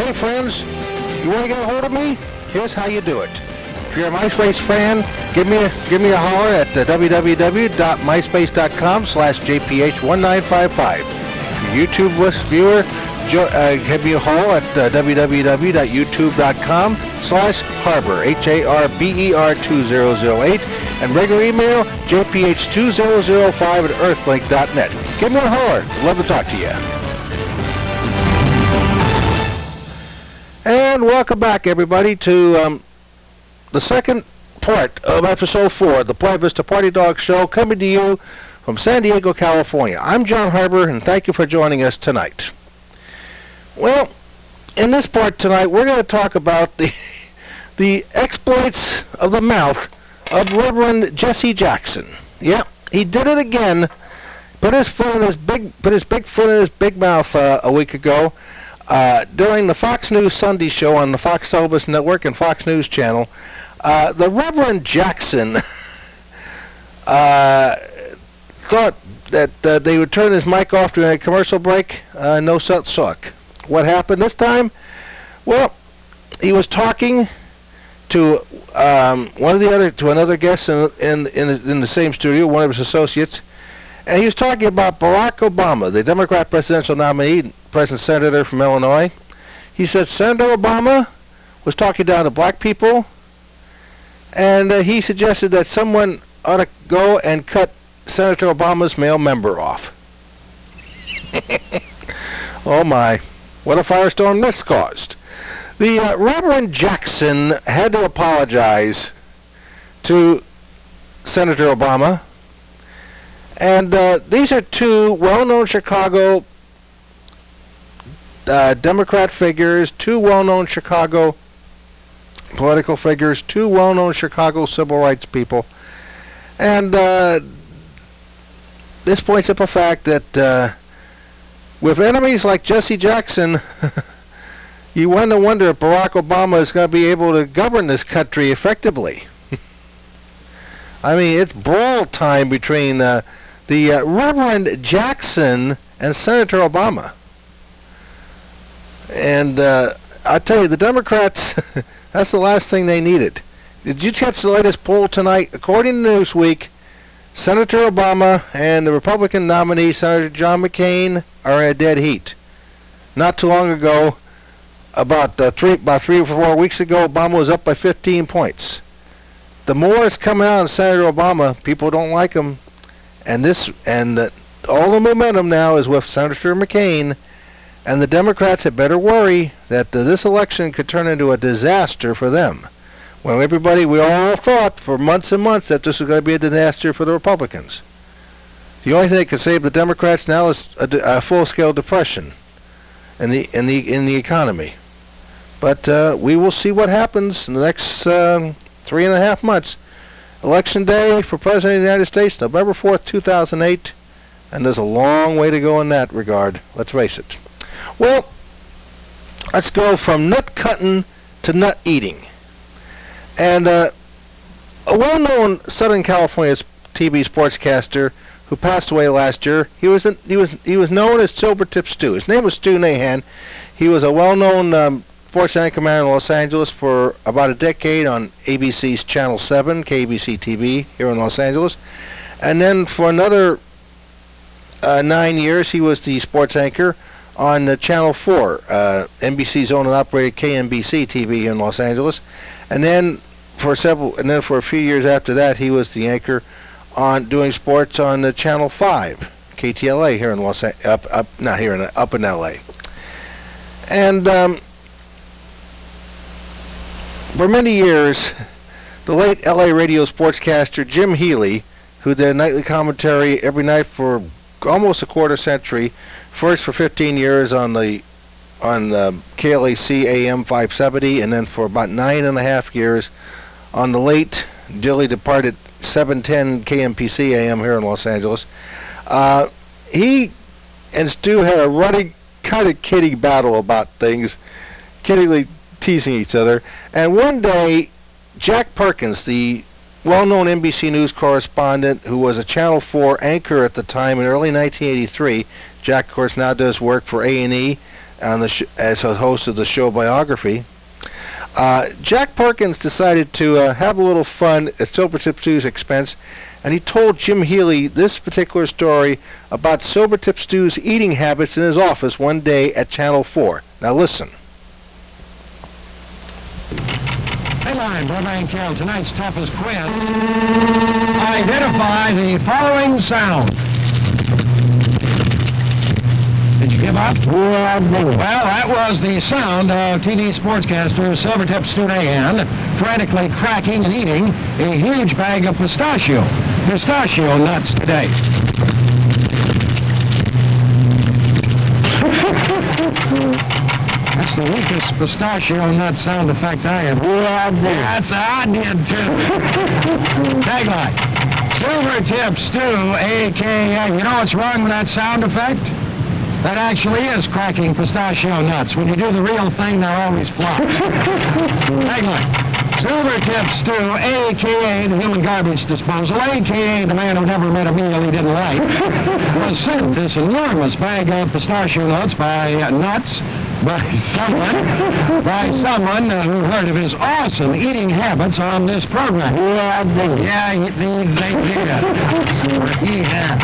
Hey friends, you want to get a hold of me? Here's how you do it. If you're a MySpace fan, give me a holler at www.myspace.com/jph1955. YouTube viewer, give me a holler at www.youtube.com/harbor, HARBER2008, and regular email, jph2005@earthlink.net. Give me a holler. Love to talk to you. And welcome back, everybody, to the second part of episode 4, the Playa Vista Party Dog Show, coming to you from San Diego, California. I'm John Harbour, and thank you for joining us tonight. Well, in this part tonight, we're going to talk about the exploits of the mouth of Reverend Jesse Jackson. Yeah, he did it again. Put his big foot in his big mouth a week ago. During the Fox News Sunday show on the Fox Television Network and Fox News Channel, the Reverend Jackson thought that they would turn his mic off during a commercial break. No such luck. What happened this time? Well, he was talking to another guest in the same studio, one of his associates, and he was talking about Barack Obama, the Democrat presidential nominee, President Senator from Illinois. He said Senator Obama was talking down to black people, and he suggested that someone ought to go and cut Senator Obama's male member off. Oh my, what a firestorm this caused. The Reverend Jackson had to apologize to Senator Obama, and these are two well-known Chicago Democrat figures, two well-known Chicago political figures, two well-known Chicago civil rights people. And this points up a fact that with enemies like Jesse Jackson, you want to wonder if Barack Obama is going to be able to govern this country effectively. I mean, it's brawl time between the Reverend Jackson and Senator Obama. And I tell you, the Democrats, that's the last thing they needed. Did you catch the latest poll tonight? According to Newsweek, Senator Obama and the Republican nominee, Senator John McCain, are in a dead heat. Not too long ago, about 3 or 4 weeks ago, Obama was up by 15 points. The more is coming out of Senator Obama, people don't like him, and all the momentum now is with Senator McCain. And the Democrats had better worry that this election could turn into a disaster for them. When we all thought for months and months that this was going to be a disaster for the Republicans. The only thing that could save the Democrats now is a full-scale depression in the economy. But we will see what happens in the next 3.5 months. Election day for President of the United States, November 4th, 2008, and there's a long way to go in that regard. Let's face it. Well, let's go from nut cutting to nut eating. And a well-known Southern California TV sportscaster who passed away last year, he was known as Silvertip Stu. His name was Stu Nahan. He was a well-known sports anchorman in Los Angeles for about a decade on ABC's Channel 7, KABC TV here in Los Angeles. And then for another 9 years, he was the sports anchor on Channel 4, NBC's owned and operated KMBC TV in Los Angeles, and then for a few years after that, he was the anchor on doing sports on Channel 5, KTLA here in up in LA. And for many years, the late LA radio sportscaster Jim Healy, who did nightly commentary every night for almost a quarter century. First for 15 years on KLAC AM 570, and then for about 9.5 years on the late, dearly departed 710 KMPC AM here in Los Angeles. He and Stu had a running kind of kidding battle about things, kiddingly teasing each other. And one day, Jack Perkins, the well-known NBC News correspondent who was a Channel 4 anchor at the time in early 1983, Jack, of course, now does work for A&E on the as a host of the show Biography. Jack Perkins decided to have a little fun at Silvertip Stu's expense, and he told Jim Healy this particular story about Silvertip Stu's eating habits in his office one day at Channel 4. Now listen. Headline, Burbank Hill, tonight's toughest quiz. Identify the following sound. Did you give up? Well, that was the sound of TV Sportscaster Silvertip Stu Nahan frantically cracking and eating a huge bag of pistachio nuts today. That's the weakest pistachio nut sound effect I have. That's I did too. Tagline. Silvertip Stu, a.k.a. You know what's wrong with that sound effect? That actually is cracking pistachio nuts. When you do the real thing, they're always flops. Tagline. Silvertip Stu, a.k.a. the human garbage disposal, a.k.a. the man who never met a meal he didn't like, was sent this enormous bag of pistachio nuts by someone who heard of his awesome eating habits on this program. Yeah, they did. Yeah.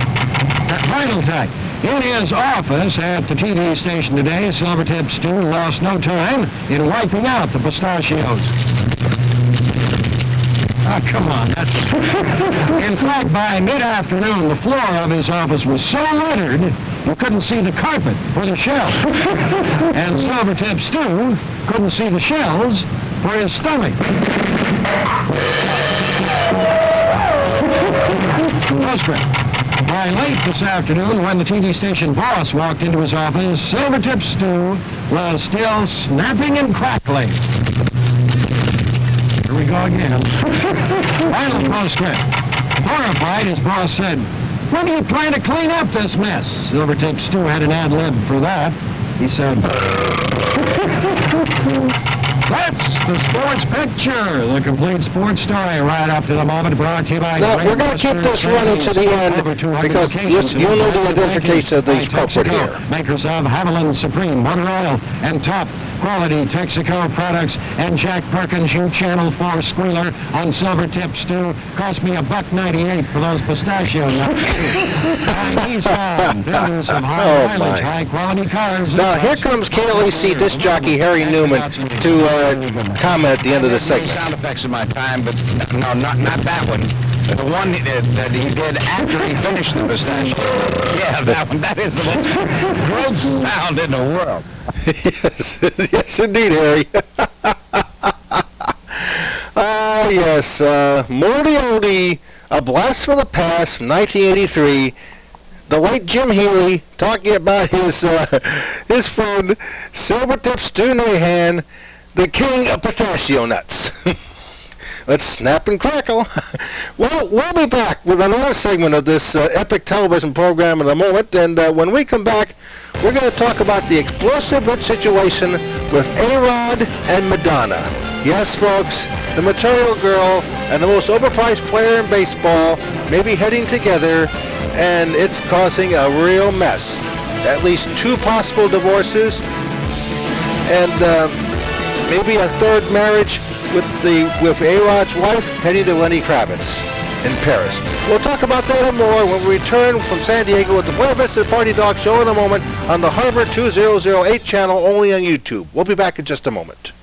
Final tag. In his office at the TV station today, Silvertip Stu lost no time in wiping out the pistachios. Oh, come on, that's it. In fact, by mid-afternoon, the floor of his office was so littered, you couldn't see the carpet for the shelves. And Silvertip Stu couldn't see the shelves for his stomach. Postscript. By late this afternoon, when the TV station boss walked into his office, Silvertip Stu was still snapping and crackling. Here we go again. Final postscript. Horrified, his boss said, "When do you plan to clean up this mess?" Silvertip Stu had an ad lib for that. He said, "That's the sports picture, the complete sports story right up to the moment, brought to you by..." Now, we're going to keep this running to the end because you'll know the identification of these culprit here. Makers of Haviland Supreme, Motor Oil, and top quality Texaco products, and Jack Perkins, you Channel 4 squealer on Silvertip Stu. Cost me $1.98 for those pistachio nuts. Eastbound, builders of high mileage, high quality cars. Now, here comes KLEC disc jockey Harry Newman to comment at the end of the segment. Sound effects of my time, but no, not that one. The one that he did after he finished the pistachio. Yeah, that one. That is the most gross sound in the world. Yes, yes, indeed, Harry. Yes, Moldy Oldie, A Blast from the Past, 1983. The late Jim Healy talking about his friend Silvertip Stu Nahan, the king of pistachio nuts. Let's snap and crackle. Well, we'll be back with another segment of this epic television program in a moment, and when we come back, we're going to talk about the explosive hit situation with A-Rod and Madonna. Yes, folks, the Material Girl and the most overpriced player in baseball may be heading together, and it's causing a real mess. At least 2 possible divorces, and maybe a third marriage with A-Rod's wife heading to Lenny Kravitz in Paris. We'll talk about that and more when we return from San Diego with the Playa Vista Party Dog Show in a moment on the Harbor 2008 channel, only on YouTube. We'll be back in just a moment.